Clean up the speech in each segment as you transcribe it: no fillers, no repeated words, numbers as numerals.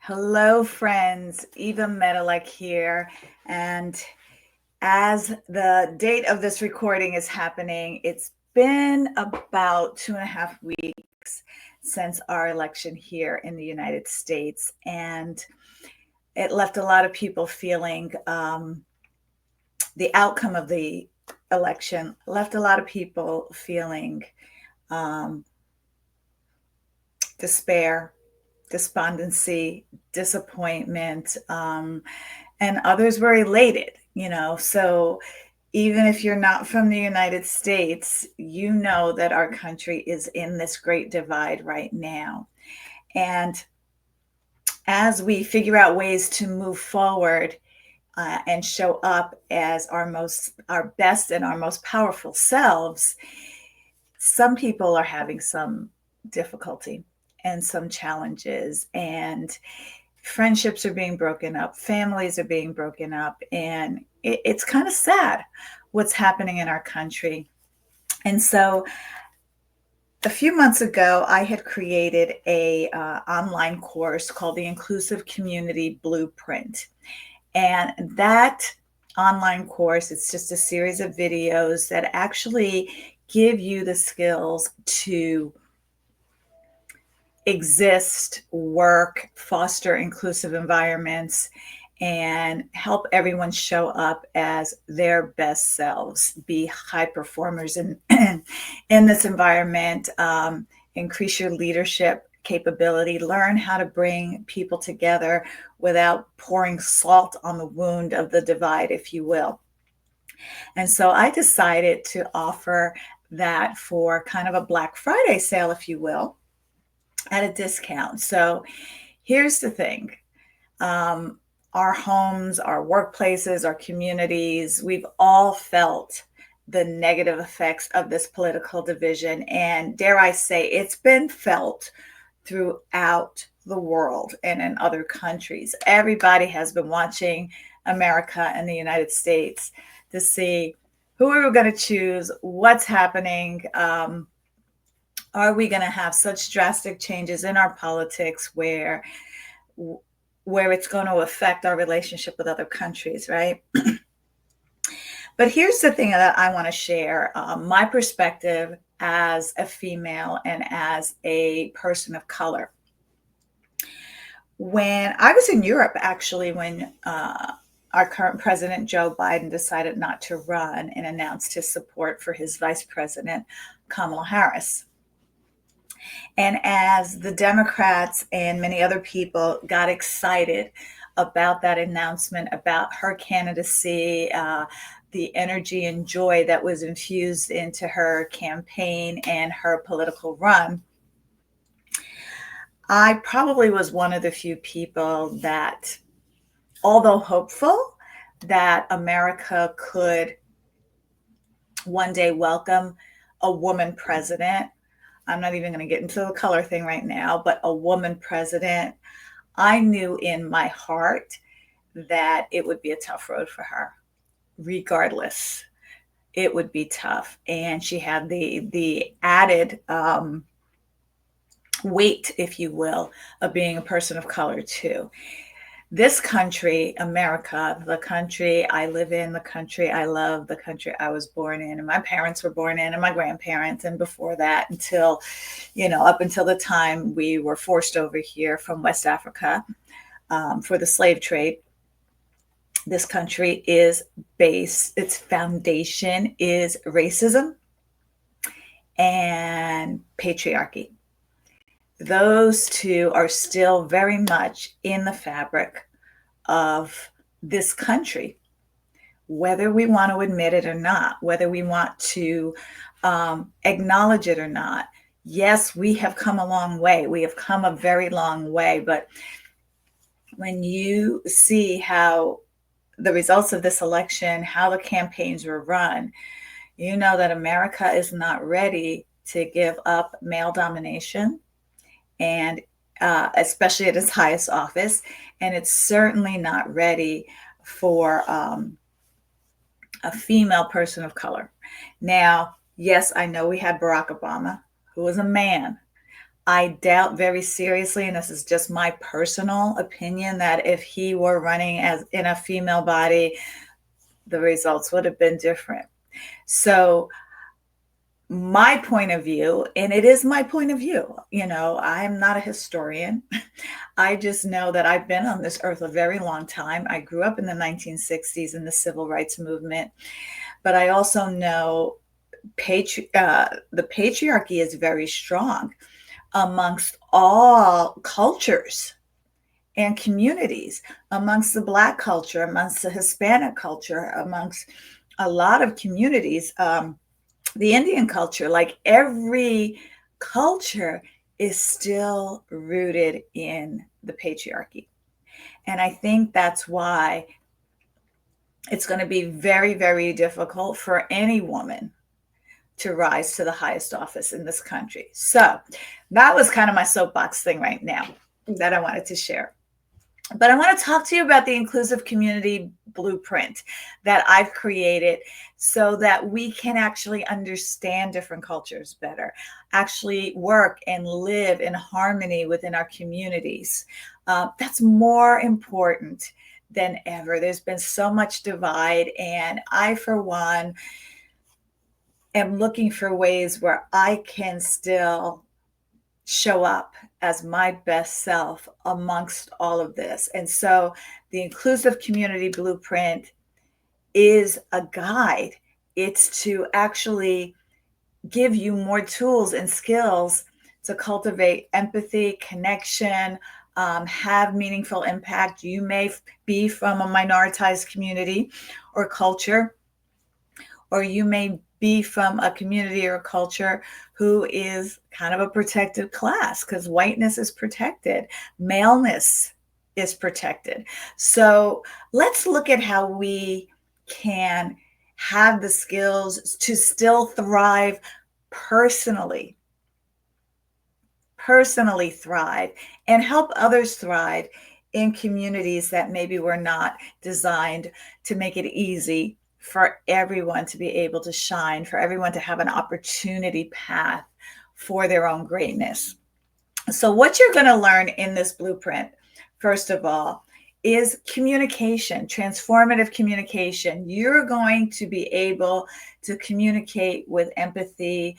Hello, friends. Eva Medilek here. And as the date of this recording is happening, it's been about 2.5 weeks since our election here in the United States. And it left a lot of people feeling the outcome of the election left a lot of people feeling um, despair, despondency, disappointment, and others were elated. So even if you're not from the United States, you know that our country is in this great divide right now. And as we figure out ways to move forward and show up as our best and our most powerful selves, some people are having some difficulty and some challenges, and friendships are being broken up, families are being broken up, and it's kind of sad what's happening in our country. And so a few months ago, I had created a online course called the Inclusive Community Blueprint. And that online course, it's just a series of videos that actually give you the skills to exist, work, foster inclusive environments, and help everyone show up as their best selves, be high performers in this environment, increase your leadership capability, learn how to bring people together without pouring salt on the wound of the divide, if you will. And so I decided to offer that for kind of a Black Friday sale, if you will, at a discount. So here's the thing. Our homes, our workplaces, our communities, we've all felt the negative effects of this political division. And dare I say, it's been felt throughout the world and in other countries. Everybody has been watching America and the United States to see who we were going to choose, what's happening. Are we going to have such drastic changes in our politics where it's going to affect our relationship with other countries, right? But here's the thing that I want to share, my perspective as a female and as a person of color. When I was in Europe, actually, when our current president, Joe Biden, decided not to run and announced his support for his vice president, Kamala Harris. And as the Democrats and many other people got excited about that announcement, about her candidacy, the energy and joy that was infused into her campaign and her political run, I probably was one of the few people that, although hopeful that America could one day welcome a woman president, I'm not even going to get into the color thing right now, but a woman president, I knew in my heart that it would be a tough road for her. Regardless, it would be tough. And she had the added weight, if you will, of being a person of color too. This country, America, the country I live in, the country I love, the country I was born in, and my parents were born in, and my grandparents, and before that, up until the time we were forced over here from West Africa for the slave trade. This country is based, its foundation is racism and patriarchy. Those two are still very much in the fabric of this country, whether we want to admit it or not, whether we want to acknowledge it or not. Yes, we have come a long way. We have come a very long way. But when you see how the results of this election, how the campaigns were run, you know that America is not ready to give up male domination, and especially at its highest office. And it's certainly not ready for a female person of color. Now, yes, I know we had Barack Obama, who was a man. I doubt very seriously, and this is just my personal opinion, that if he were running as in a female body, the results would have been different. So my point of view, and it is my point of view, I'm not a historian. I just know that I've been on this earth a very long time. I grew up in the 1960s in the civil rights movement, but I also know the patriarchy is very strong amongst all cultures and communities, amongst the Black culture, amongst the Hispanic culture, amongst a lot of communities, the Indian culture, like every culture is still rooted in the patriarchy. And I think that's why it's going to be very, very difficult for any woman to rise to the highest office in this country. So that was kind of my soapbox thing right now that I wanted to share. But I want to talk to you about the inclusive community blueprint that I've created so that we can actually understand different cultures better, actually work and live in harmony within our communities. That's more important than ever. There's been so much divide, and I, for one, am looking for ways where I can still show up as my best self amongst all of this. And so the inclusive community blueprint is a guide. It's to actually give you more tools and skills to cultivate empathy, connection, have meaningful impact. You may be from a minoritized community or culture, or you may be from a community or a culture who is kind of a protected class, because whiteness is protected, maleness is protected. So let's look at how we can have the skills to still thrive personally thrive and help others thrive in communities that maybe were not designed to make it easy for everyone to be able to shine, for everyone to have an opportunity path for their own greatness. So what you're going to learn in this blueprint, first of all, is communication, transformative communication. You're going to be able to communicate with empathy,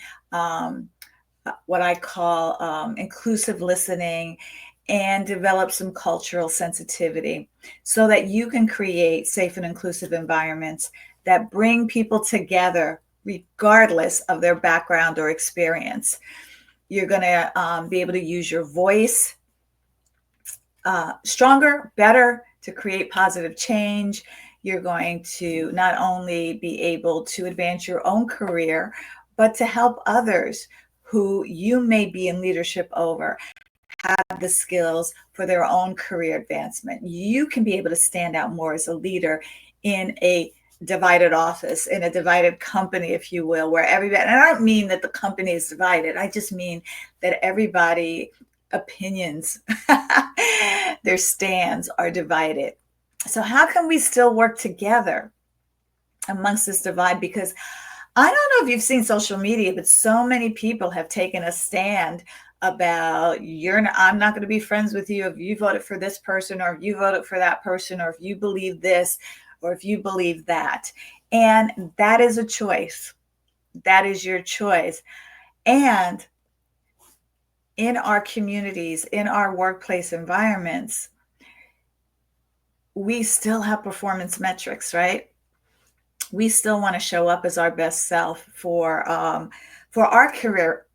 what I call inclusive listening, and develop some cultural sensitivity so that you can create safe and inclusive environments that bring people together regardless of their background or experience. You're going to be able to use your voice stronger, better, to create positive change. You're going to not only be able to advance your own career, but to help others who you may be in leadership over have the skills for their own career advancement. You can be able to stand out more as a leader in a divided office, in a divided company, if you will, where everybody, and I don't mean that the company is divided, I just mean that everybody opinions, their stands are divided. So how can we still work together amongst this divide? Because I don't know if you've seen social media, but so many people have taken a stand about I'm not going to be friends with you if you voted for this person, or if you voted for that person, or if you believe this, or if you believe that. And that is a choice. That is your choice. And in our communities, in our workplace environments, we still have performance metrics, right? We still want to show up as our best self for our career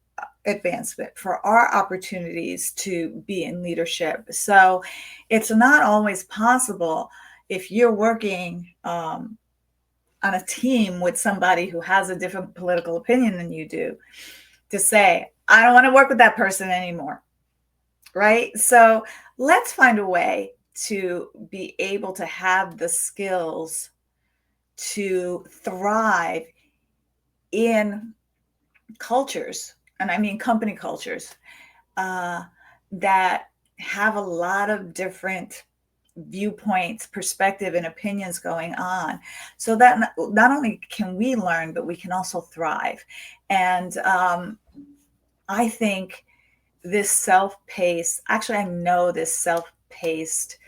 advancement, for our opportunities to be in leadership. So it's not always possible, if you're working on a team with somebody who has a different political opinion than you do, to say, I don't want to work with that person anymore, right? So let's find a way to be able to have the skills to thrive in cultures, and I mean company cultures, that have a lot of different viewpoints, perspective, and opinions going on, so that not only can we learn, but we can also thrive. And I think this self-paced, actually, I know this self-paced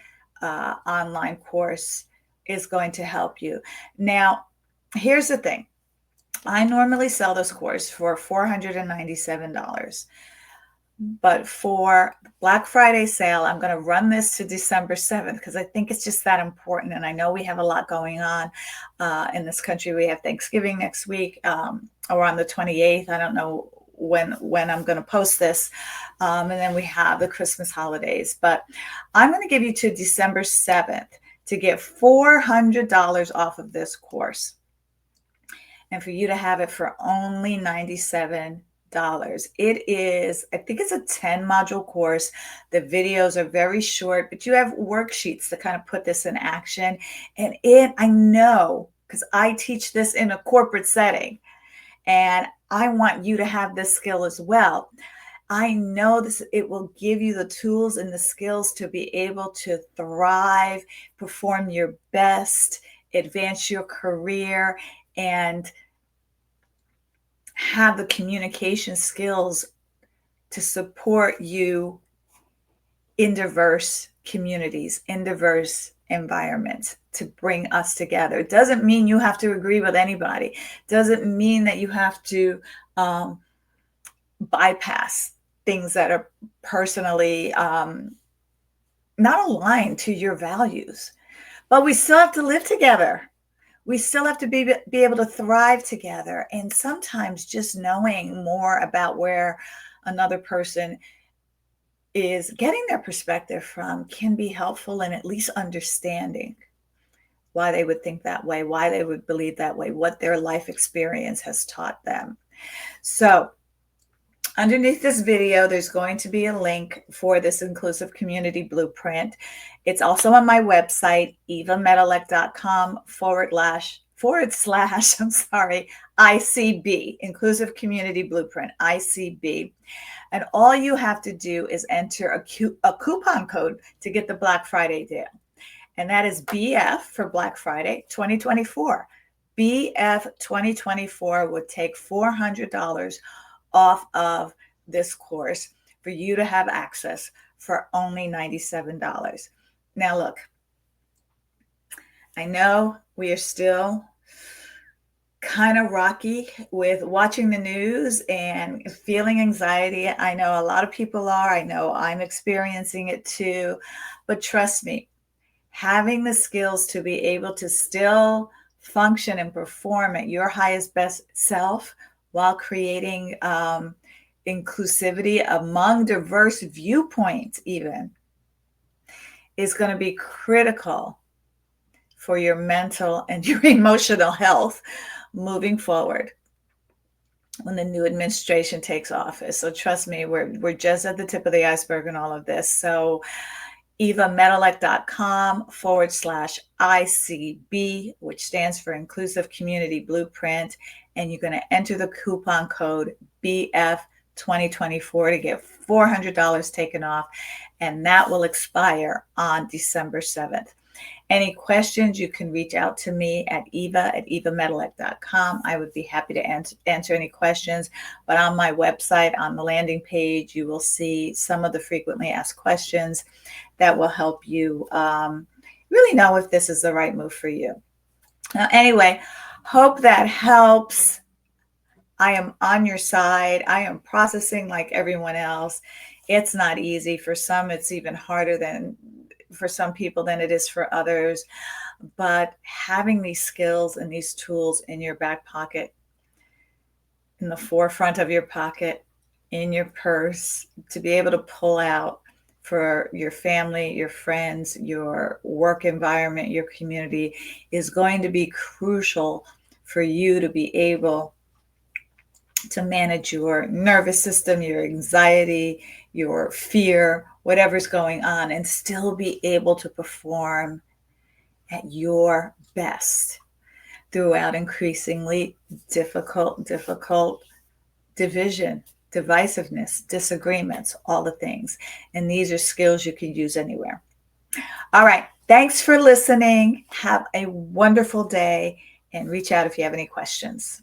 online course is going to help you. Now, here's the thing. I normally sell this course for $497. But for Black Friday sale, I'm going to run this to December 7th because I think it's just that important. And I know we have a lot going on in this country. We have Thanksgiving next week, or on the 28th. I don't know when I'm going to post this. And then we have the Christmas holidays. But I'm going to give you to December 7th to get $400 off of this course, and for you to have it for only $97. It is, I think it's a 10 module course. The videos are very short, but you have worksheets to kind of put this in action. And I know, because I teach this in a corporate setting, and I want you to have this skill as well. I know this, it will give you the tools and the skills to be able to thrive, perform your best, advance your career, and have the communication skills to support you in diverse communities, in diverse environments, to bring us together. It doesn't mean you have to agree with anybody. It doesn't mean that you have to bypass things that are personally not aligned to your values. But we still have to live together. We still have to be able to thrive together. And sometimes just knowing more about where another person is getting their perspective from can be helpful in at least understanding why they would think that way, why they would believe that way, what their life experience has taught them. So underneath this video, there's going to be a link for this inclusive community blueprint. It's also on my website, evamedilek.com // ICB, Inclusive Community Blueprint, ICB. And all you have to do is enter a coupon code to get the Black Friday deal. And that is BF for Black Friday 2024. BF 2024 would take $400 off of this course for you to have access for only $97. Now, look, I know we are still kind of rocky with watching the news and feeling anxiety. I know a lot of people are. I know I'm experiencing it too. But trust me, having the skills to be able to still function and perform at your highest, best self while creating inclusivity among diverse viewpoints even is going to be critical for your mental and your emotional health moving forward when the new administration takes office. So trust me, we're just at the tip of the iceberg in all of this. So evamedilek.com / ICB, which stands for Inclusive Community Blueprint. And you're going to enter the coupon code BF 2024 to get $400 taken off. And that will expire on December 7th. Any questions, you can reach out to me at eva@evamedilek.com. I would be happy to answer any questions. But on my website, on the landing page, you will see some of the frequently asked questions that will help you really know if this is the right move for you. Now, anyway, hope that helps. I am on your side. I am processing like everyone else. It's not easy. For some, it's even harder for some people than it is for others. But having these skills and these tools in your back pocket, in the forefront of your pocket, in your purse, to be able to pull out for your family, your friends, your work environment, your community, is going to be crucial for you to be able to manage your nervous system, your anxiety, your fear, whatever's going on, and still be able to perform at your best throughout increasingly difficult division, divisiveness, disagreements, all the things. And these are skills you can use anywhere. All right. Thanks for listening. Have a wonderful day, and reach out if you have any questions.